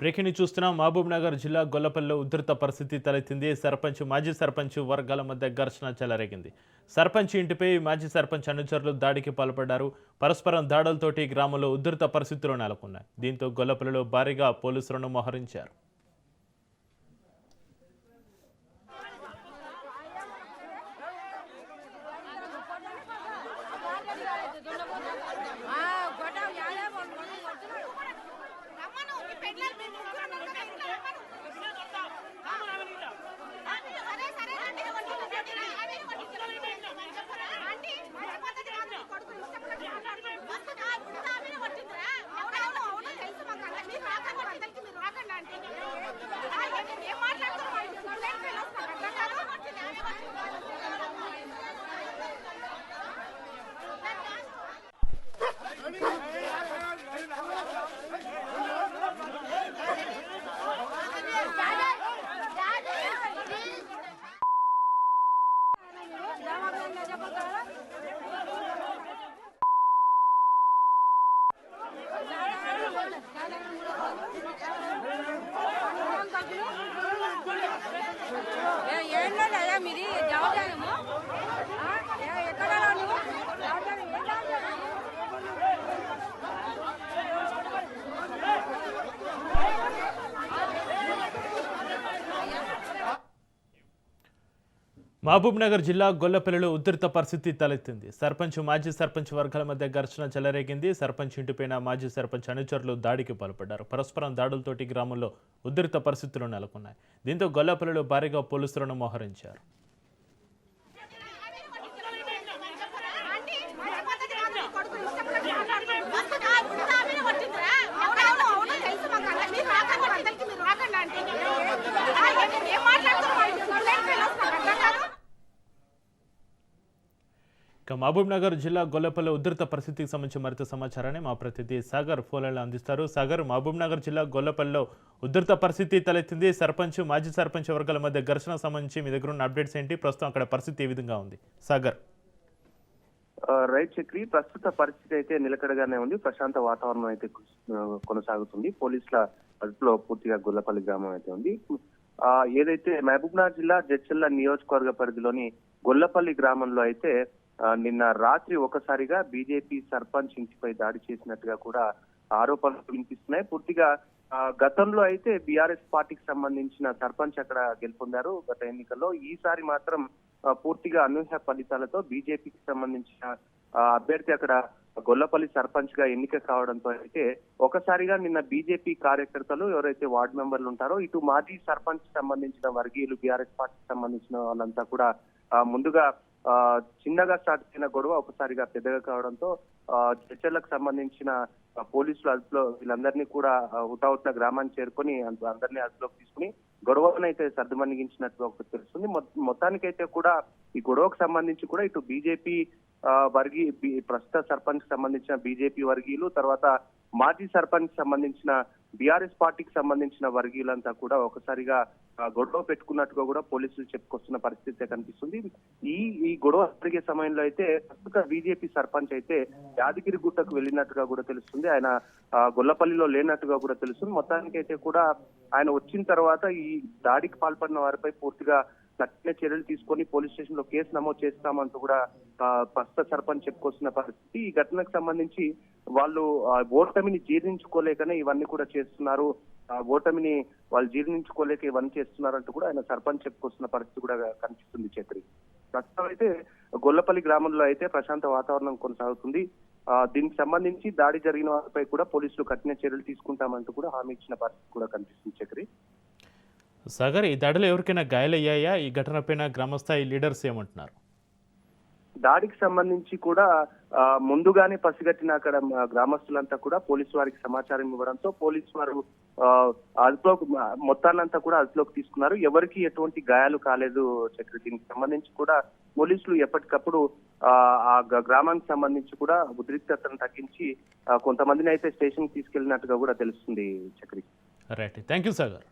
Breaking చూస్తున్నాం. మహబూబ్నగర్ జిల్లా గొల్లపల్లిలో ఉధృత పరిస్థితి తలెత్తింది. సర్పంచ్, మాజీ సర్పంచ్ వర్గాల మధ్య ఘర్షణ చెలరేగింది. సర్పంచ్ ఇంటిపై మాజీ సర్పంచ్ అనుచరులు దాడికి పాల్పడ్డారు. పరస్పరం దాడులతోటి గ్రామంలో ఉధృత పరిస్థితులు నెలకొన్నాయి. దీంతో గొల్లపల్లిలో భారీగా పోలీసులను మోహరించారు. మహబూబ్నగర్ జిల్లా గొల్లపల్లిలో ఉధృత పరిస్థితి తలెత్తింది. సర్పంచ్, మాజీ సర్పంచ్ వర్గాల మధ్య ఘర్షణ చెలరేగింది. సర్పంచ్ ఇంటిపైన మాజీ సర్పంచ్ అనుచరులు దాడికి పాల్పడ్డారు. పరస్పరం దాడులతోటి గ్రామంలో ఉధృత పరిస్థితులు నెలకొన్నాయి. దీంతో గొల్లపల్లిలో భారీగా పోలీసులను మోహరించారు. మహబూబ్నగర్ జిల్లా గొల్లపల్లి ఉధృత పరిస్థితికి సంబంధించి మరింత సమాచారాన్ని మా ప్రతినిధి సాగర్ ఫోన్లలో అందిస్తారు. సాగర్, మహబూబ్నగర్ జిల్లా గొల్లపల్లిలో ఉధృత పరిస్థితి తలెత్తింది. సర్పంచ్, మాజీ సర్పంచ్ వర్గాల మధ్య ఘర్షణ సంబంధించి మీ దగ్గర ఉన్న అప్డేట్స్ ఏంటి? ప్రస్తుతం అక్కడ పరిస్థితి ఏ విధంగా ఉంది? సాగర్. రైట్ చక్రి, ప్రస్తుత పరిస్థితి అయితే నిలకడగానే ఉంది. ప్రశాంత వాతావరణం అయితే కొనసాగుతుంది. పోలీసుల అదుపులో పూర్తిగా గొల్లపల్లి గ్రామం అయితే ఉంది. ఏదైతే మహబూబ్నగర్ జిల్లా జడ్చర్ల నియోజకవర్గ పరిధిలోని గొల్లపల్లి గ్రామంలో అయితే నిన్న రాత్రి ఒకసారిగా బీజేపీ సర్పంచ్ ఇంటిపై దాడి చేసినట్టుగా కూడా ఆరోపణలు వినిపిస్తున్నాయి. పూర్తిగా గతంలో అయితే బీఆర్ఎస్ పార్టీకి సంబంధించిన సర్పంచ్ అక్కడ గెలుపొందారు గత ఎన్నికల్లో. ఈసారి మాత్రం పూర్తిగా అనూహ్య ఫలితాలతో బీజేపీకి సంబంధించిన అభ్యర్థి అక్కడ గొల్లపల్లి సర్పంచ్ గా ఎన్నిక కావడంతో అయితే ఒకసారిగా నిన్న బీజేపీ కార్యకర్తలు ఎవరైతే వార్డు మెంబర్లు ఉంటారో ఇటు మాజీ సర్పంచ్ సంబంధించిన వర్గీయులు, బీఆర్ఎస్ పార్టీకి సంబంధించిన వాళ్ళంతా కూడా ముందుగా చిన్నగా స్టార్ట్ అయిన గొడవ ఒకసారిగా పెద్దగా కావడంతో చర్చలకు సంబంధించిన పోలీసులు అదుపులో వీళ్ళందరినీ కూడా హుటాహుటిన గ్రామాన్ని చేరుకొని అందరినీ అదుపులోకి తీసుకుని గొడవను అయితే సర్దుమణిగించినట్టుగా ఒకటి తెలుస్తుంది. మొత్తానికైతే కూడా ఈ గొడవకు సంబంధించి కూడా ఇటు బీజేపీ ప్రస్తుత సర్పంచ్ సంబంధించిన బీజేపీ వర్గీయులు, తర్వాత మాజీ సర్పంచ్ సంబంధించిన బీఆర్ఎస్ పార్టీకి సంబంధించిన వర్గీయులంతా కూడా ఒకసారిగా గొడవ పెట్టుకున్నట్టుగా కూడా పోలీసులు చెప్పుకొస్తున్న పరిస్థితి కనిపిస్తుంది. ఈ గొడవ జరిగే సమయంలో అయితే ప్రస్తుత బీజేపీ సర్పంచ్ అయితే యాదగిరి గుట్టకు వెళ్ళినట్టుగా కూడా తెలుస్తుంది. ఆయన గొల్లపల్లిలో లేనట్టుగా కూడా తెలుస్తుంది. మొత్తానికైతే కూడా ఆయన వచ్చిన తర్వాత ఈ దాడికి పాల్పడిన వారిపై పూర్తిగా కఠిన చర్యలు తీసుకొని పోలీస్ స్టేషన్ లో కేసు నమోదు చేస్తామంటూ కూడా ప్రస్తుత సర్పంచ్ చెప్పుకొస్తున్న పరిస్థితి. ఈ ఘటనకు సంబంధించి వాళ్ళు ఓటమిని జీర్ణించుకోలేకనే ఇవన్నీ కూడా చేస్తున్నారు, ఓటమిని వాళ్ళు జీర్ణించుకోలేక ఇవన్నీ చేస్తున్నారంటూ కూడా ఆయన సర్పంచ్ చెప్పుకొస్తున్న పరిస్థితి కూడా కనిపిస్తుంది. చక్రి, ప్రస్తుతం అయితే గొల్లపల్లి గ్రామంలో అయితే ప్రశాంత వాతావరణం కొనసాగుతుంది. దీనికి సంబంధించి దాడి జరిగిన వారిపై కూడా పోలీసులు కఠిన చర్యలు తీసుకుంటామంటూ కూడా హామీ ఇచ్చిన పరిస్థితి కూడా కనిపిస్తుంది. చక్రి, సాగర్, ఈ దాడిలో ఎవరికైనా గాయాలయ్యాయా? ఈ ఘటనపైన గ్రామస్థాయి లీడర్స్ ఏమంటున్నారు? దాడికి సంబంధించి కూడా ముందుగానే పసిగట్టిన అక్కడ గ్రామస్తులంతా కూడా పోలీసు వారికి సమాచారం ఇవ్వడంతో పోలీసు వారు అదుపులోకి మొత్తాన్నంతా కూడా అదుపులోకి తీసుకున్నారు. ఎవరికి ఎటువంటి గాయాలు కాలేదు. చక్రి, దీనికి సంబంధించి కూడా పోలీసులు ఎప్పటికప్పుడు ఆ గ్రామానికి సంబంధించి కూడా ఉద్రిక్తతను తగ్గించి కొంతమందిని అయితే స్టేషన్ తీసుకెళ్లినట్టుగా కూడా తెలుస్తుంది. Chakri, right, thank you Sagar.